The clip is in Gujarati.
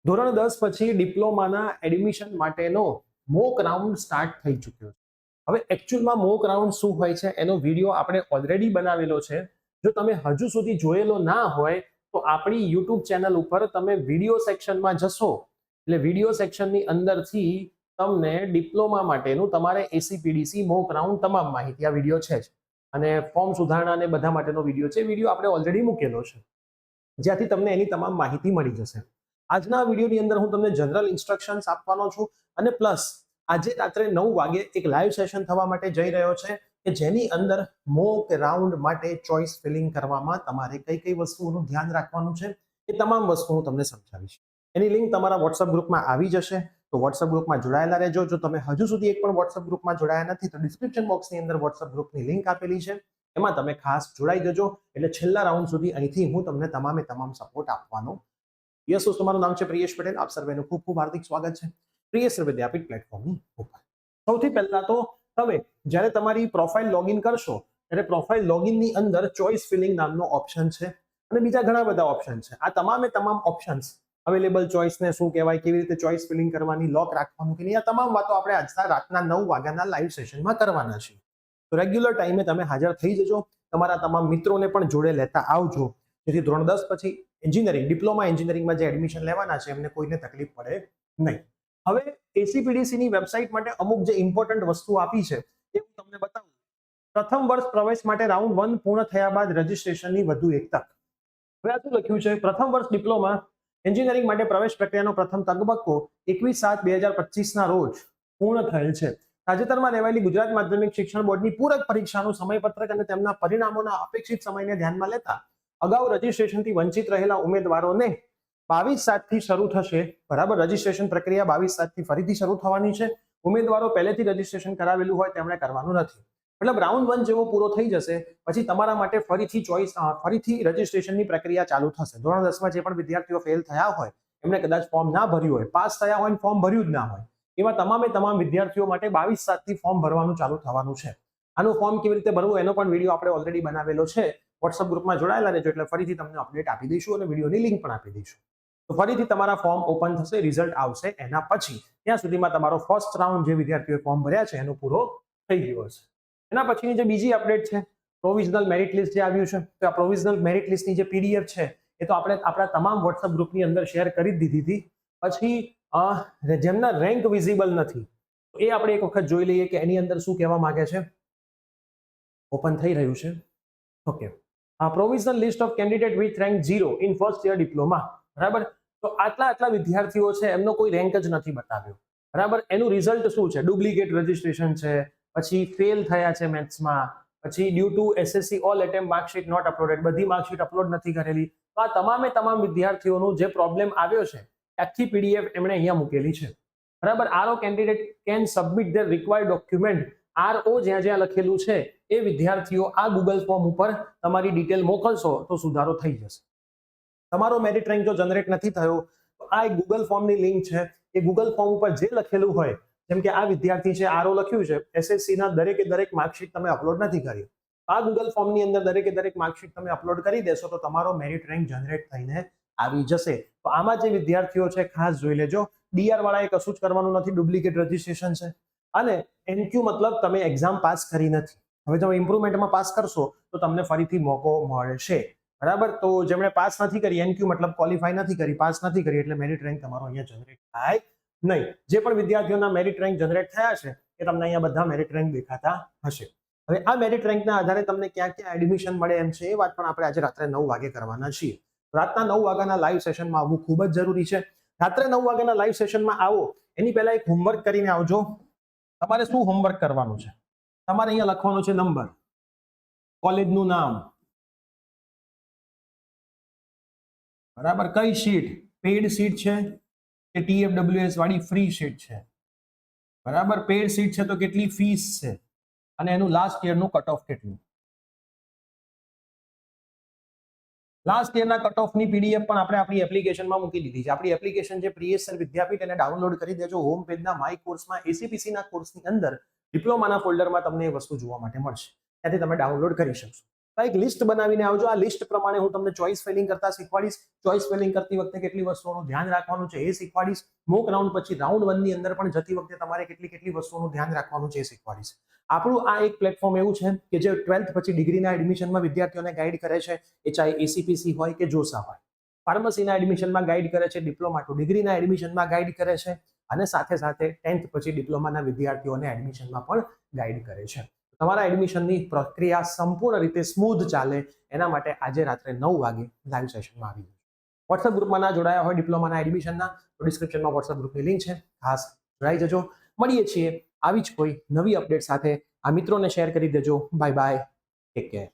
ધોરણ 10 પછી ડિપ્લોમાના એડમિશન માટેનો મોક રાઉન્ડ સ્ટાર્ટ થઈ ચૂક્યો છે। હવે એકચ્યુઅલમાં મોક રાઉન્ડ શું હોય છે એનો વિડીયો આપણે ઓલરેડી બનાવેલો છે। જો તમે હજુ સુધી જોયેલો ના હોય તો આપણી યુટ્યુબ ચેનલ ઉપર તમે વિડીયો સેક્શનમાં જશો એટલે વિડીયો સેક્શનની અંદરથી તમને ડિપ્લોમા માટેનું તમારે એસીપીડીસી મોક રાઉન્ડ તમામ માહિતી આ વિડીયો છે જ અને ફોર્મ સુધારણા અને બધા માટેનો વિડીયો છે। વિડીયો આપણે ઓલરેડી મૂકેલો છે જ્યાંથી તમને એની તમામ માહિતી મળી જશે। આજના વિડીયોની અંદર હું તમને જનરલ ઇન્સ્ટ્રક્શન્સ આપવાનો છું અને પ્લસ આજે રાત્રે 9 વાગે એક લાઈવ સેશન થવા માટે જઈ રહ્યો છે કે જેની અંદર મોક રાઉન્ડ માટે ચોઇસ ફિલિંગ કરવામાં તમારે કઈ કઈ વસ્તુઓનું ધ્યાન રાખવાનું છે એ તમામ વસ્તુ હું તમને સમજાવીશ। એની લિંક તમારા વોટ્સઅપ ગ્રુપમાં આવી જશે તો વોટ્સઅપ ગ્રુપમાં જોડાયેલા રહેજો। જો તમે હજુ સુધી એક પણ વોટ્સઅપ ગ્રુપમાં જોડાયા નથી તો ડિસ્ક્રિપ્શન બોક્સની અંદર વોટ્સઅપ ગ્રુપની લિંક આપેલી છે એમાં તમે ખાસ જોડાઈ જજો એટલે છેલ્લા રાઉન્ડ સુધી અહીંથી હું તમને તમામે તમામ સપોર્ટ આપવાનો। યસ દોસ્તો, મારું નામ છે પ્રિયેશ પટેલ। આપ સર્વેનું ખૂબ ખૂબ હાર્દિક સ્વાગત છે પ્રિયેશ વિદ્યાપીઠ પ્લેટફોર્મની ઉપર। સૌથી પહેલા તો તમે જ્યારે તમારી પ્રોફાઇલ લોગિન કરશો ત્યારે પ્રોફાઇલ લોગિનની અંદર ચોઇસ ફિલિંગ નામનો ઓપ્શન છે અને બીજા ઘણા બધા ઓપ્શન છે। આ તમામે તમામ ઓપ્શન્સ અવેલેબલ ચોઇસને શું કહેવાય, કેવી રીતે ચોઇસ ફિલિંગ કરવાની, લોક રાખવાનું કે નહીં, આ તમામ વાતો આપણે આજના રાતના 9 વાગ્યાના લાઈવ સેશનમાં કરવાના છીએ। તો રેગ્યુલર ટાઈમે તમે હાજર થઈ જજો, તમારા તમામ મિત્રોને પણ જોડે લેતા આવજો જેથી ધોરણ 10 પછી એન્જિનિયરિંગ ડિપ્લોમા એન્જિનિયરિંગમાં જે એડમિશન લેવાના છે એમને કોઈને તકલીફ પડે નહીં। હવે એસીપીડીસીની વેબસાઇટ માટે અમુક જે ઇમ્પોર્ટન્ટ વસ્તુ આપી છે એ હું તમને બતાવું। પ્રથમ વર્ષ પ્રવેશ માટે રાઉન્ડ 1 પૂર્ણ થયા બાદ રજિસ્ટ્રેશનની વધુ એક તક। હવે આ શું લખ્યું છે? પ્રથમ વર્ષ ડિપ્લોમા એન્જિનિયરિંગ માટે પ્રવેશ પ્રક્રિયાનો પ્રથમ તબક્કો 21/7/2025 ના રોજ પૂર્ણ થયેલ છે। તાજેતરમાં લેવાયેલી ગુજરાત માધ્યમિક શિક્ષણ બોર્ડની પૂરક પરીક્ષાનું સમયપત્રક અને તેમના પરિણામોના અપેક્ષિત સમયને ધ્યાનમાં લેતા અગાઉ રજીસ્ટ્રેશનથી વંચિત રહેલા ઉમેદવારોને 22/7 થી શરૂ થશે। બરાબર, રજીસ્ટ્રેશન પ્રક્રિયા 22/7 થી ફરીથી શરૂ થવાની છે। ઉમેદવારો પહેલેથી રજીસ્ટ્રેશન કરાવેલું હોય તેમણે કરવાનું નથી। મતલબ રાઉન્ડ 1 જેવો પૂરો થઈ જશે પછી તમારા માટે ફરીથી રજીસ્ટ્રેશનની પ્રક્રિયા ચાલુ થશે। ધોરણ 10માં જે પણ વિદ્યાર્થીઓ ફેલ થયા હોય, એમણે કદાચ ફોર્મ ના ભર્યું હોય, પાસ થયા હોય ફોર્મ ભર્યું જ ના હોય, એવા તમામે તમામ વિદ્યાર્થીઓ માટે 22/7 થી ફોર્મ ભરવાનું ચાલુ થવાનું છે। આનું ફોર્મ કેવી રીતે ભરવું એનો પણ વિડીયો આપણે ઓલરેડી બનાવેલો છે। વોટ્સઅપ ગ્રુપમાં જોડાયેલા રહેજો એટલે ફરીથી તમને અપડેટ આપી દઈશું અને વિડીયોની લિંક પણ આપી દઈશું। તો ફરીથી તમારા ફોર્મ ઓપન થશે, રિઝલ્ટ આવશે એના પછી। ત્યાં સુધીમાં તમારો ફર્સ્ટ રાઉન્ડ જે વિદ્યાર્થીઓએ ફોર્મ ભર્યા છે એનો પૂરો થઈ ગયો હશે। એના પછીની જે બીજી અપડેટ છે, પ્રોવિઝનલ મેરિટ લિસ્ટ જે આવ્યું છે, તો આ પ્રોવિઝનલ મેરિટ લિસ્ટની જે પીડીએફ છે એ તો આપણે આપણા તમામ વોટ્સઅપ ગ્રુપની અંદર શેર કરી જ દીધી હતી। પછી જેમના રેન્ક વિઝિબલ નથી તો એ આપણે એક વખત જોઈ લઈએ કે એની અંદર શું કહેવા માંગે છે। ઓપન થઈ રહ્યું છે, okay. Provisional list of candidate with rank 0 in first year diploma. બરાબર, તો આટલા વિદ્યાર્થીઓ છે એમનો કોઈ રેન્ક જ નથી બતાવ્યો। બરાબર, એનું રિઝલ્ટ શું છે? ડુપ્લિકેટ રજીસ્ટ્રેશન છે, પછી ફેલ થયા છે મેથ્સમાં, પછી due to SSC all attempt marksheet not uploaded, બધી માર્કશીટ અપલોડ નથી કરેલી। તો આ તમામે તમામ વિદ્યાર્થીઓનો જે પ્રોબ્લેમ આવ્યો છે આખી પીડીએફ એમણે અહીંયા મૂકેલી છે। બરાબર, RO candidate can submit there required document. RO જ્યાં જ્યાં લખેલું છે એ વિદ્યાર્થીઓ આ ગૂગલ ફોર્મ ઉપર તમારી ડિટેલ મોકલશો તો સુધારો થઈ જશે। તમારો મેરિટ રેન્ક જો જનરેટ નથી થયો તો આ એક ગૂગલ ફોર્મની લિંક છે, એ ગૂગલ ફોર્મ ઉપર જે લખેલું હોય, જેમ કે આ વિદ્યાર્થી છે, આરઓ લખ્યું છે, એસએસસી ના દરેકે દરેક માર્કશીટ તમે અપલોડ નથી કરી, આ ગૂગલ ફોર્મની અંદર દરેકે દરેક માર્કશીટ તમે અપલોડ કરી દેશો તો તમારો મેરિટ રેન્ક જનરેટ થઈને આવી જશે। તો આમાં જે વિદ્યાર્થીઓ છે ખાસ જોઈ લેજો, ડીઆર વાળાએ કશું જ કરવાનું નથી, ડુપ્લિકેટ રજીસ્ટ્રેશન છે, અને એનક્યુ મતલબ તમે એક્ઝામ પાસ કરી નથી। હવે તમે ઇમ્પ્રુવમેન્ટમાં પાસ કરશો તો તમને ફરીથી મોકો મળશે। બરાબર, તો જેમણે પાસ નથી કરી, એનક્યુ મતલબ ક્વોલિફાય નથી કરી, પાસ નથી કરી, એટલે મેરિટ રેન્ક તમારો અહીંયા જનરેટ થાય નહીં। જે પણ વિદ્યાર્થીઓના મેરિટ રેન્ક જનરેટ થયા છે એ તમને અહીંયા બધા મેરિટ રેન્ક દેખાતા હશે। હવે આ મેરિટ રેન્કના આધારે તમને ક્યાં ક્યાં એડમિશન મળે એમ છે એ વાત પણ આપણે આજે રાત્રે 9 વાગે કરવાના છીએ। રાતના 9 વાગ્યાના લાઈવ સેશનમાં આવવું ખૂબ જ જરૂરી છે। રાત્રે 9 વાગ્યાના લાઈવ સેશનમાં આવો એની પહેલા એક હોમવર્ક કરીને આવજો। તમારે શું હોમવર્ક કરવાનું છે? તમારે અહીંયા લખવાનું છે નંબર, કોલેજનું નામ, બરાબર, કઈ સીટ, પેડ સીટ છે કે ટીએફડબ્લ્યુએસ વાળી ફ્રી સીટ છે, બરાબર, પેડ સીટ છે તો કેટલી ફીસ છે અને એનું લાસ્ટ યરનું કટ ઓફ કેટલું। લાસ્ટ યરના કટ ઓફની પીડીએફ પણ આપણે આપણી એપ્લિકેશનમાં મૂકી દીધી છે। આપણી એપ્લિકેશન છે પ્રિયેશ સર વિદ્યાપીઠ, એને ડાઉનલોડ કરી દેજો। હોમ પેજના માય કોર્સમાં એસીપીસી ના કોર્સની અંદર ડિપ્લોમાના ફોલ્ડરમાં તમને એ વસ્તુ જોવા માટે મળશે, ત્યાંથી તમે ડાઉનલોડ કરી શકશો। એક લિસ્ટ બનાવીને આવજો. આ લિસ્ટ પ્રમાણે હું તમને ચોઇસ ફિલિંગ કરતા શીખવાડીશ. ચોઇસ ફિલિંગ કરતી વખતે કેટલી વસ્તુઓનું ધ્યાન રાખવાનું છે એ શીખવાડીશ. મોક રાઉન્ડ પછી રાઉન્ડ 1 ની અંદર પણ જતી વખતે તમારે કેટલી વસ્તુઓનું ધ્યાન રાખવાનું છે એ શીખવાડીશ. આપણું આ એક પ્લેટફોર્મ એવું છે કે જે 12th પછી ડિગ્રીના એડમિશનમાં વિદ્યાર્થીઓને ગાઈડ કરે છે, એ ચાહે એસીપીસી હોય કે જોસા હોય. ફાર્મસીના એડમિશનમાં ગાઈડ કરે છે, ડિપ્લોમા ટુ ડિગ્રીના એડમિશનમાં ગાઈડ કરે છે, અને સાથે સાથે 10th પછી ડિપ્લોમાના વિદ્યાર્થીઓને એડમિશનમાં પણ ગાઈડ કરે છે. તમારા એડમિશનની પ્રક્રિયા સંપૂર્ણ રીતે સ્મૂથ ચાલે એના માટે આજે રાત્રે 9 વાગે લાઈવ સેશનમાં આવી જજો. વોટ્સએપ ગ્રુપમાં ના જોડાયા હોય ડિપ્લોમાના એડમિશનના, તો ડિસ્ક્રિપ્શનમાં વોટ્સએપ ગ્રુપની લિંક છે, ખાસ જોડાઈ જજો. મળીએ છીએ આવી જ કોઈ નવી અપડેટ સાથે. આ મિત્રોને શેર કરી દેજો. Bye bye, take care.